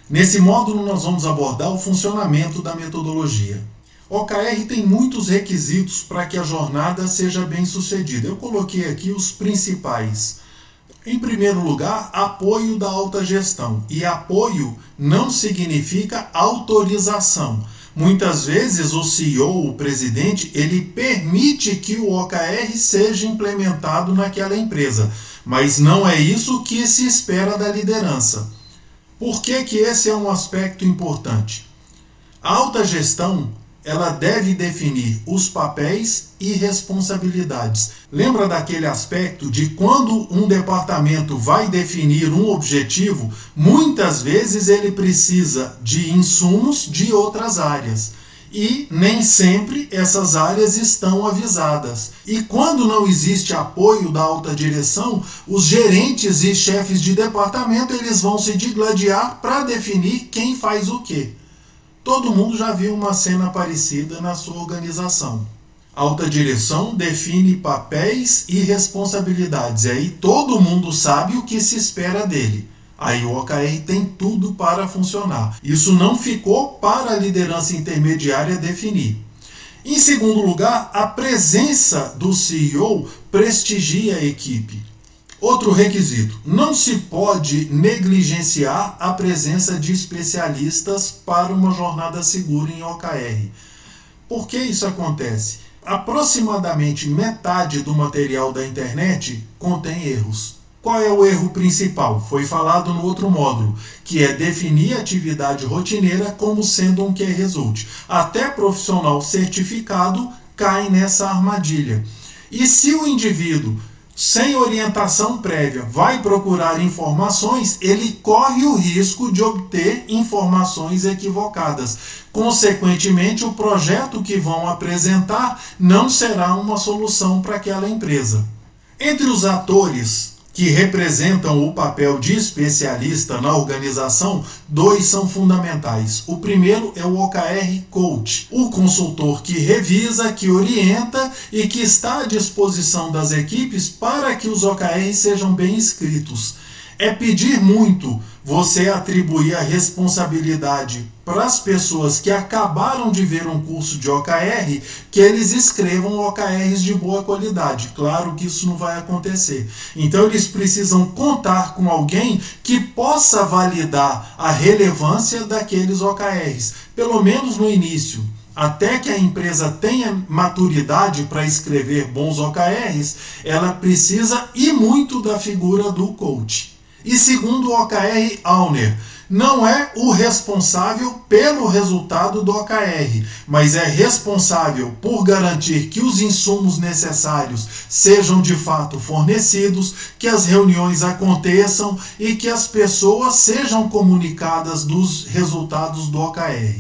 Nesse módulo nós vamos abordar o funcionamento da metodologia. OKR tem muitos requisitos para que a jornada seja bem sucedida. Eu coloquei aqui os principais. Em primeiro lugar, apoio da alta gestão. E apoio não significa autorização. Muitas vezes o CEO, o presidente, ele permite que o OKR seja implementado naquela empresa, mas não é isso que se espera da liderança. Por que esse é um aspecto importante? A alta gestão, ela deve definir os papéis e responsabilidades. Lembra daquele aspecto de quando um departamento vai definir um objetivo, muitas vezes ele precisa de insumos de outras áreas. E nem sempre essas áreas estão avisadas. E quando não existe apoio da alta direção, os gerentes e chefes de departamento eles vão se digladiar para definir quem faz o quê. Todo mundo já viu uma cena parecida na sua organização. A alta direção define papéis e responsabilidades. E aí todo mundo sabe o que se espera dele. Aí o OKR tem tudo para funcionar. Isso não ficou para a liderança intermediária definir. Em segundo lugar, a presença do CEO prestigia a equipe. Outro requisito, não se pode negligenciar a presença de especialistas para uma jornada segura em OKR. Por que isso acontece? Aproximadamente metade do material da internet contém erros. Qual é o erro principal? Foi falado no outro módulo, que é definir a atividade rotineira como sendo um key result. Até profissional certificado cai nessa armadilha. E se o indivíduo sem orientação prévia vai procurar informações, ele corre o risco de obter informações equivocadas. Consequentemente, o projeto que vão apresentar não será uma solução para aquela empresa. Entre os atores que representam o papel de especialista na organização, dois são fundamentais. O primeiro é o OKR Coach, o consultor que revisa, que orienta e que está à disposição das equipes para que os OKRs sejam bem escritos. É pedir muito você atribuir a responsabilidade para as pessoas que acabaram de ver um curso de OKR, que eles escrevam OKRs de boa qualidade. Claro que isso não vai acontecer. Então eles precisam contar com alguém que possa validar a relevância daqueles OKRs, pelo menos no início. Até que a empresa tenha maturidade para escrever bons OKRs, ela precisa ir muito da figura do coach. E segundo o OKR Owner, não é o responsável pelo resultado do OKR, mas é responsável por garantir que os insumos necessários sejam de fato fornecidos, que as reuniões aconteçam e que as pessoas sejam comunicadas dos resultados do OKR.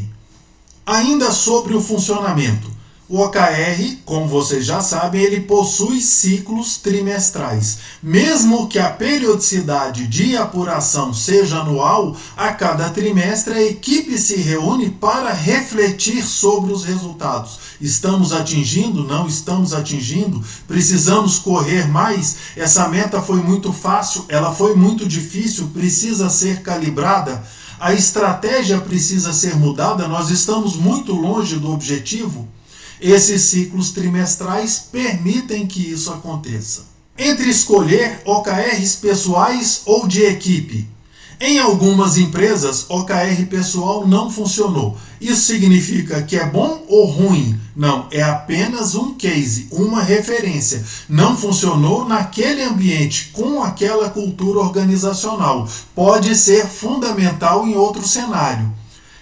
Ainda sobre o funcionamento. O OKR, como vocês já sabem, ele possui ciclos trimestrais. Mesmo que a periodicidade de apuração seja anual, a cada trimestre a equipe se reúne para refletir sobre os resultados. Estamos atingindo? Não estamos atingindo? Precisamos correr mais? Essa meta foi muito fácil? Ela foi muito difícil? Precisa ser calibrada? A estratégia precisa ser mudada? Nós estamos muito longe do objetivo? Esses ciclos trimestrais permitem que isso aconteça. Entre escolher OKRs pessoais ou de equipe. Em algumas empresas, OKR pessoal não funcionou. Isso significa que é bom ou ruim? Não, é apenas um case, uma referência. Não funcionou naquele ambiente, com aquela cultura organizacional. Pode ser fundamental em outro cenário.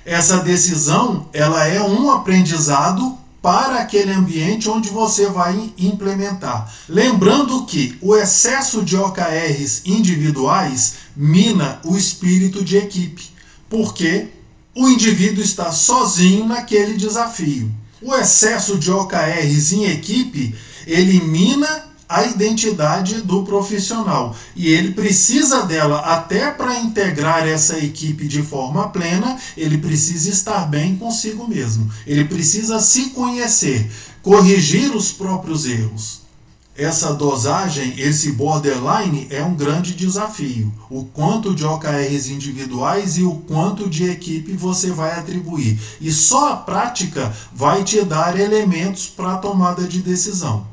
Essa decisão, ela é um aprendizado para aquele ambiente onde você vai implementar. Lembrando que o excesso de OKRs individuais mina o espírito de equipe, porque o indivíduo está sozinho naquele desafio. O excesso de OKRs em equipe elimina a identidade do profissional e ele precisa dela até para integrar essa equipe de forma plena. Ele precisa estar bem consigo mesmo, ele precisa se conhecer, corrigir os próprios erros. Essa dosagem, esse borderline, é um grande desafio. O quanto de OKRs individuais e o quanto de equipe você vai atribuir. E só a prática vai te dar elementos para a tomada de decisão.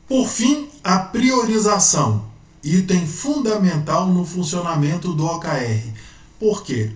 Por fim, a priorização, item fundamental no funcionamento do OKR. Por quê?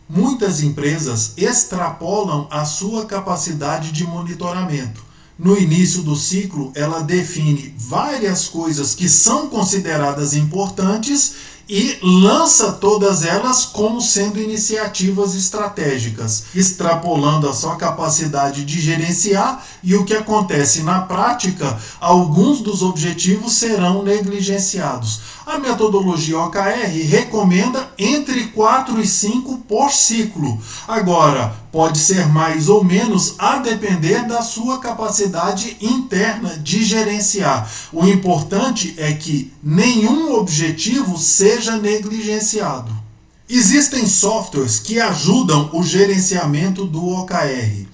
Muitas empresas extrapolam a sua capacidade de monitoramento. No início do ciclo, ela define várias coisas que são consideradas importantes e lança todas elas como sendo iniciativas estratégicas, extrapolando a sua capacidade de gerenciar, e o que acontece na prática, alguns dos objetivos serão negligenciados. A metodologia OKR recomenda entre 4 e 5 por ciclo. Agora, pode ser mais ou menos a depender da sua capacidade interna de gerenciar. O importante é que nenhum objetivo seja negligenciado. Existem softwares que ajudam o gerenciamento do OKR.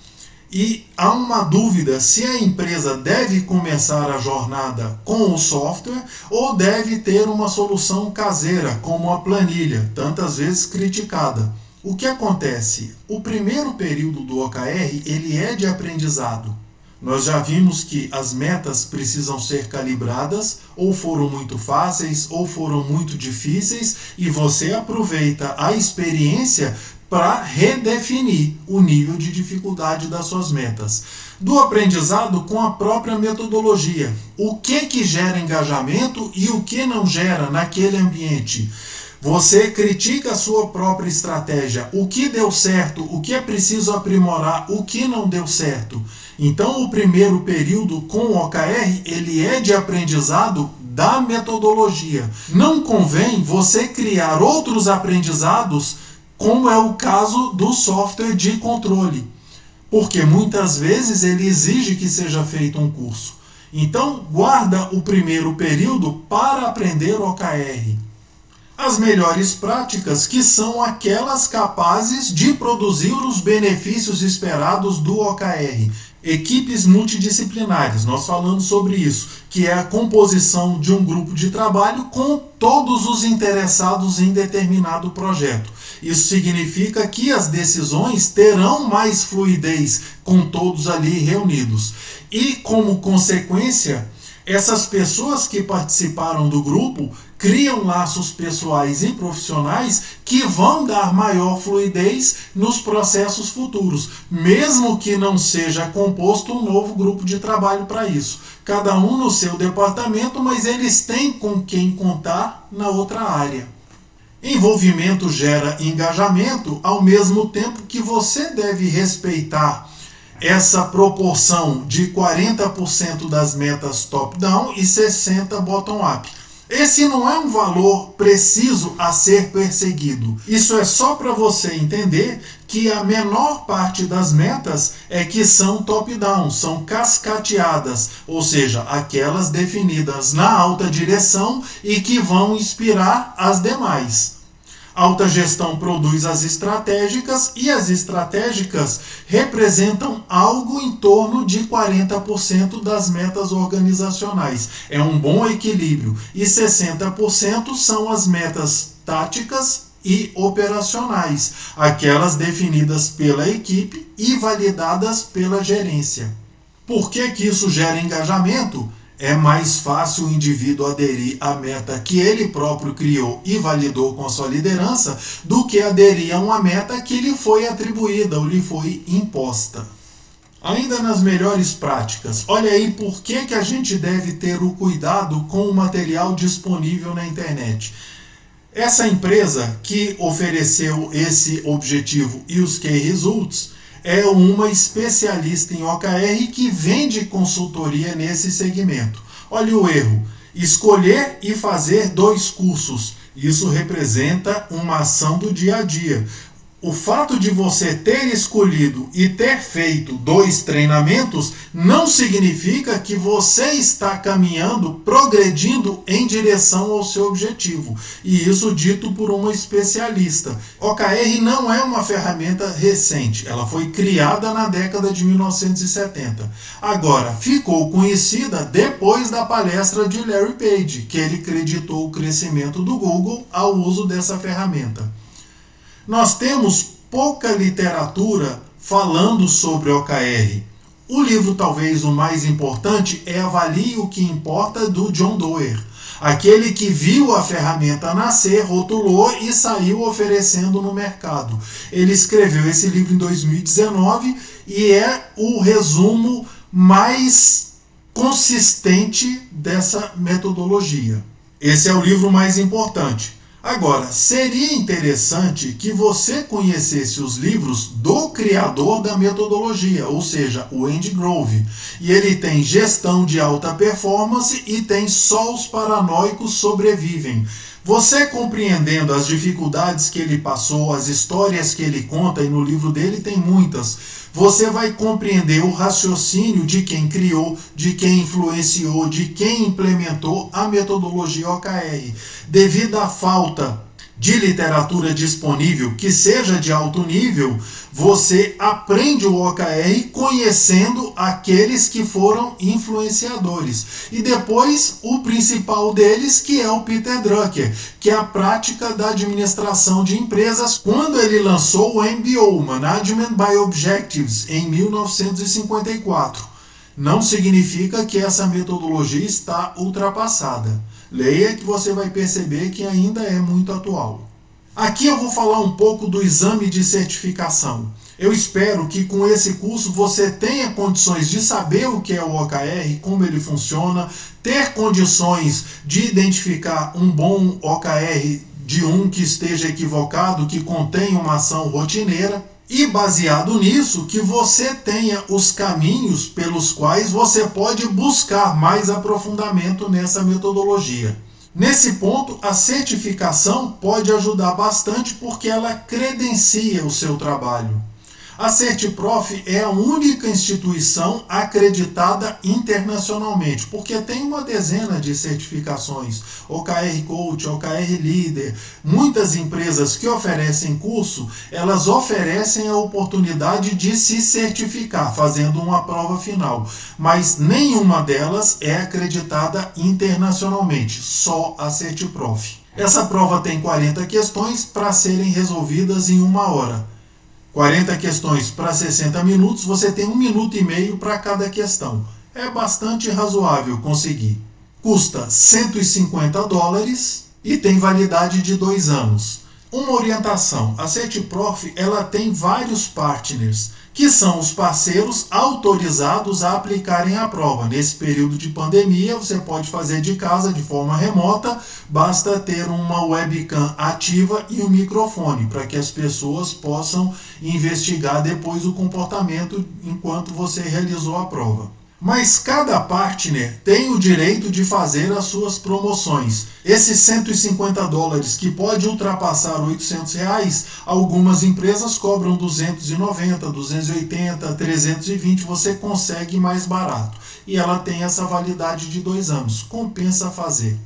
E há uma dúvida se a empresa deve começar a jornada com o software ou deve ter uma solução caseira, como a planilha, tantas vezes criticada. O que acontece? O primeiro período do OKR, ele é de aprendizado. Nós já vimos que as metas precisam ser calibradas, ou foram muito fáceis, ou foram muito difíceis, e você aproveita a experiência para redefinir o nível de dificuldade das suas metas. Do aprendizado com a própria metodologia. O que gera engajamento e o que não gera naquele ambiente. Você critica a sua própria estratégia. O que deu certo, o que é preciso aprimorar, o que não deu certo. Então, o primeiro período com o OKR, ele é de aprendizado da metodologia. Não convém você criar outros aprendizados, como é o caso do software de controle, porque muitas vezes ele exige que seja feito um curso. Então, guarda o primeiro período para aprender OKR. As melhores práticas, que são aquelas capazes de produzir os benefícios esperados do OKR. Equipes multidisciplinares, nós falamos sobre isso, que é a composição de um grupo de trabalho com todos os interessados em determinado projeto. Isso significa que as decisões terão mais fluidez com todos ali reunidos. E, como consequência, essas pessoas que participaram do grupo criam laços pessoais e profissionais que vão dar maior fluidez nos processos futuros, mesmo que não seja composto um novo grupo de trabalho para isso. Cada um no seu departamento, mas eles têm com quem contar na outra área. Envolvimento gera engajamento, ao mesmo tempo que você deve respeitar essa proporção de 40% das metas top-down e 60% bottom-up. Esse não é um valor preciso a ser perseguido. Isso é só para você entender que a menor parte das metas é que são top-down, são cascateadas, ou seja, aquelas definidas na alta direção e que vão inspirar as demais. A alta gestão produz as estratégicas e as estratégicas representam algo em torno de 40% das metas organizacionais. É um bom equilíbrio. E 60% são as metas táticas e operacionais, aquelas definidas pela equipe e validadas pela gerência. Por que isso gera engajamento? É mais fácil o indivíduo aderir à meta que ele próprio criou e validou com a sua liderança do que aderir a uma meta que lhe foi atribuída ou lhe foi imposta. Ainda nas melhores práticas, olha aí por que a gente deve ter o cuidado com o material disponível na internet. Essa empresa que ofereceu esse objetivo e os Key Results é uma especialista em OKR que vende consultoria nesse segmento. Olha o erro: escolher e fazer 2 cursos. Isso representa uma ação do dia a dia. O fato de você ter escolhido e ter feito 2 treinamentos não significa que você está caminhando, progredindo em direção ao seu objetivo. E isso dito por uma especialista. OKR não é uma ferramenta recente, ela foi criada na década de 1970. Agora, ficou conhecida depois da palestra de Larry Page, que ele creditou o crescimento do Google ao uso dessa ferramenta. Nós temos pouca literatura falando sobre OKR. O livro, talvez o mais importante, é Avalie o que Importa, do John Doerr. Aquele que viu a ferramenta nascer, rotulou e saiu oferecendo no mercado. Ele escreveu esse livro em 2019 e é o resumo mais consistente dessa metodologia. Esse é o livro mais importante. Agora, seria interessante que você conhecesse os livros do criador da metodologia, ou seja, o Andy Grove. E ele tem Gestão de Alta Performance e tem Só os Paranoicos Sobrevivem. Você compreendendo as dificuldades que ele passou, as histórias que ele conta, e no livro dele tem muitas, você vai compreender o raciocínio de quem criou, de quem influenciou, de quem implementou a metodologia OKR. Devido à falta de literatura disponível que seja de alto nível, você aprende o OKR conhecendo aqueles que foram influenciadores. E depois o principal deles, que é o Peter Drucker, que é a prática da administração de empresas, quando ele lançou o MBO, Management by Objectives, em 1954. Não significa que essa metodologia está ultrapassada. Leia que você vai perceber que ainda é muito atual. Aqui eu vou falar um pouco do exame de certificação. Eu espero que com esse curso você tenha condições de saber o que é o OKR, como ele funciona, ter condições de identificar um bom OKR de um que esteja equivocado, que contém uma ação rotineira. E baseado nisso, que você tenha os caminhos pelos quais você pode buscar mais aprofundamento nessa metodologia. Nesse ponto, a certificação pode ajudar bastante porque ela credencia o seu trabalho. A CertiProf é a única instituição acreditada internacionalmente, porque tem uma dezena de certificações, OKR Coach, OKR Leader. Muitas empresas que oferecem curso, elas oferecem a oportunidade de se certificar, fazendo uma prova final, mas nenhuma delas é acreditada internacionalmente, só a CertiProf. Essa prova tem 40 questões para serem resolvidas em 1 hora. 40 questões para 60 minutos, você tem 1 minuto e meio para cada questão. É bastante razoável conseguir. Custa $150 e tem validade de 2 anos. Uma orientação, a CertiProf ela tem vários partners, que são os parceiros autorizados a aplicarem a prova. Nesse período de pandemia, você pode fazer de casa de forma remota, basta ter uma webcam ativa e um microfone, para que as pessoas possam investigar depois o comportamento enquanto você realizou a prova. Mas cada partner tem o direito de fazer as suas promoções. Esses $150 que pode ultrapassar R$800, algumas empresas cobram 290, 280, 320, você consegue mais barato. E ela tem essa validade de 2 anos, compensa fazer.